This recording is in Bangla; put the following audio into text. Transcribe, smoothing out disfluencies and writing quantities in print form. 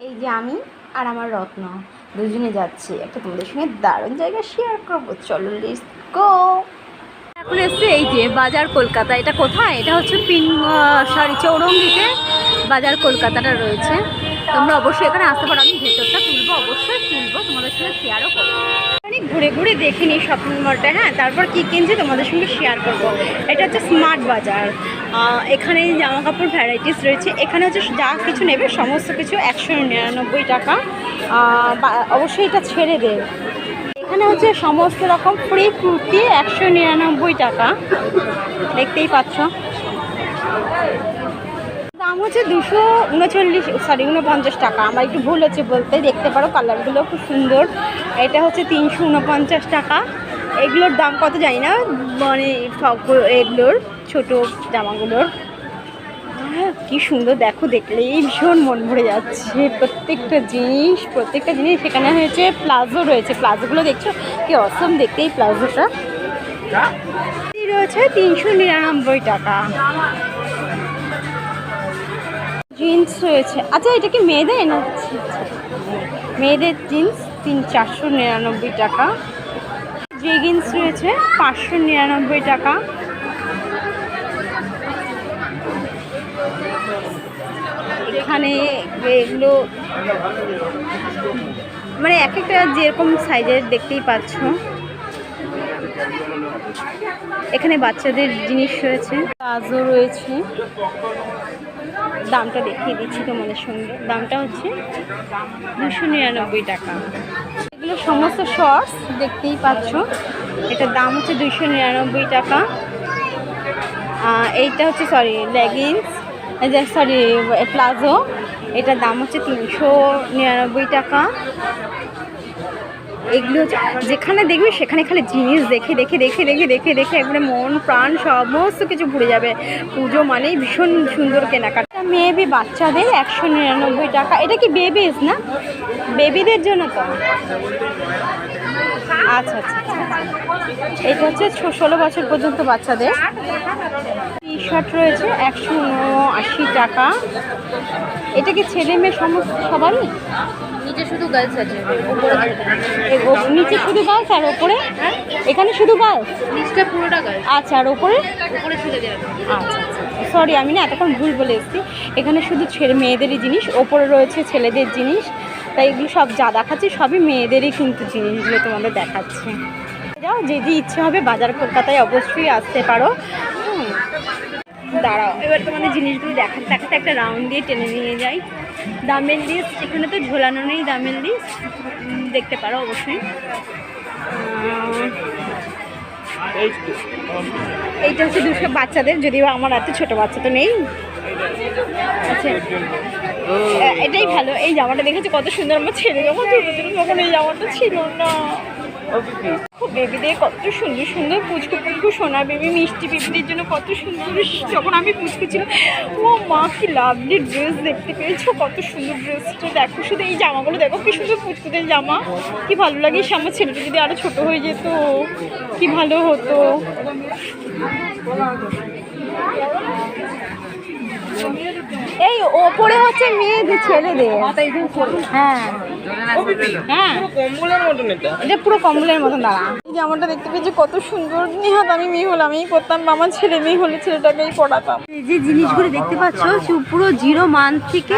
এই যে আমি আর আমার রত্ন দুজনে যাচ্ছি একটা তোমাদের সঙ্গে দারুণ জায়গা শেয়ার করবো। চলো লেটস গো। এখন এসছে এই যে বাজার কলকাতা। এটা কোথায়? এটা হচ্ছে চৌরঙ্গিতে বাজার কলকাতাটা রয়েছে। তোমরা অবশ্যই এখানে আসতে পারো। আমি ভেতরটা তুলবো, অবশ্যই তুলবো, তোমাদের সঙ্গে শেয়ারও করবো। অনেক ঘুরে ঘুরে দেখে নিই শপিং মলটা, হ্যাঁ, তারপর কী কিনছি তোমাদের সঙ্গে শেয়ার করবো। এটা হচ্ছে স্মার্ট বাজার। এখানে জামা কাপড় ভ্যারাইটিস রয়েছে। এখানে হচ্ছে যা কিছু নেবে সমস্ত কিছু 199 টাকা। অবশ্যই এটা ছেড়ে দেবে। এখানে হচ্ছে সমস্ত রকম ফ্রি কুর্তি 199 টাকা, দেখতেই পাচ্ছ। দাম হচ্ছে 249 টাকা। আমার একটু ভুল হচ্ছে বলতে, দেখতে পারো কালারগুলো খুব সুন্দর। এটা হচ্ছে 349 টাকা। এগুলোর দাম কত জানি না, মানে এগুলোর ছোটো জামাগুলোর কি সুন্দর, দেখো দেখলেই ভীষণ মন ভরে যাচ্ছে। প্রত্যেকটা জিনিস এখানে হয়েছে। প্লাজো রয়েছে, প্লাজোগুলো দেখছো কি অসম দেখতে। এই প্লাজোটা রয়েছে 399 টাকা। জিন্স রয়েছে, আচ্ছা এটা কি মেয়েদের না? মেয়েদের জিন্স 499 টাকা। জেগিন্স রয়েছে 599 টাকা। এখানে এগুলো মানে এক একটা যেরকম সাইজের দেখতেই পাচ্ছ। এখানে বাচ্চাদের জিনিস রয়েছে, প্লাজো রয়েছে। দামটা দেখিয়ে দিচ্ছি তোমাদের সঙ্গে। দামটা হচ্ছে 299 টাকা। এগুলো সমস্ত শর্টস দেখতেই পাচ্ছ। এটার দাম হচ্ছে 299 টাকা। এইটা হচ্ছে লেগিংস, প্লাজো। এটার দাম হচ্ছে 399 টাকা। এগুলো যেখানে দেখবে সেখানে খালি জিনিস দেখে দেখে দেখে দেখে দেখে দেখে একবারে মন প্রাণ সমস্ত কিছু ভরে যাবে। পুজো মানেই ভীষণ সুন্দর কেনাকাটা। মেবি বাচ্চাদের 199 টাকা। এটা কি বেবিস না? বেবিদের জন্য তো। আচ্ছা আচ্ছা আচ্ছা। এটা হচ্ছে 16 বছর পর্যন্ত বাচ্চাদের। টি শার্ট রয়েছে 179 টাকা। এটা কি ছেলে মেয়ে সমস্ত সবারই? নিচে শুধু গার্লস আছে, নিচে শুধু গার্লস আর ওপরে? এখানে শুধু গার্লস, নিচটা পুরোটা গার্লস। আচ্ছা, আর ওপরে ছেলেদের। আচ্ছা আচ্ছা, সরি আমি না এতক্ষণ ভুল বলে এসেছি। এখানে শুধু মেয়েদেরই জিনিস, ওপরে রয়েছে ছেলেদের জিনিস। তাই এগুলো সব যা দেখাচ্ছি সবই মেয়েদেরই কিন্তু জিনিসগুলো তোমাদের দেখাচ্ছি। যাও, যে ইচ্ছে হবে বাজার কলকাতায় অবশ্যই আসতে পারো। দাঁড়াও, এবার তোমাদের জিনিসগুলো দেখাতে একটা রাউন্ড দিয়ে টেনে নিয়ে যাই। দামের লিস্ট এখানে তো ঝোলানো নেই, দামের লিস্ট দেখতে পারো অবশ্যই। এইটা হচ্ছে 200 বাচ্চাদের, যদিও আমার এত ছোট বাচ্চা তো নেই। আচ্ছা, এটাই ভালো। এই জামাটা দেখেছি কত সুন্দর। আমার ছেলে যখন ছোটো ছিল তখন এই জামাটা ছিল না। বেবিদের কত সুন্দর সুন্দর পুচকু পুচকু সোনা বেবি, মিষ্টি বেবিদের জন্য কত সুন্দর। যখন আমি পুচকু ছিল, ও মা কি লাভলি ড্রেস দেখতে পেয়েছো, কত সুন্দর ড্রেসটা দেখো। শুধু এই জামাগুলো দেখো কি সুন্দর পুচকুদের জামা, কি ভালো লাগে। আমার ছেলেটা যদি আরো ছোট হয়ে যেত কি ভালো হতো। এই ওপরে হচ্ছে মেয়েদের ছেলেদের। হ্যাঁ হ্যাঁ, কম্বলের মতন। এটা পুরো কম্বলের মতন। দাঁড়া, এই জামাটা দেখতে পেয়েছি কত সুন্দর। নিহাত আমি মেয়ে হলে আমিই পরতাম, আমার ছেলে মেয়ে হলে ছেলেটাকেই পড়াতাম। এই যে জিনিসগুলো দেখতে পাচ্ছ পুরো 0 মান্থ থেকে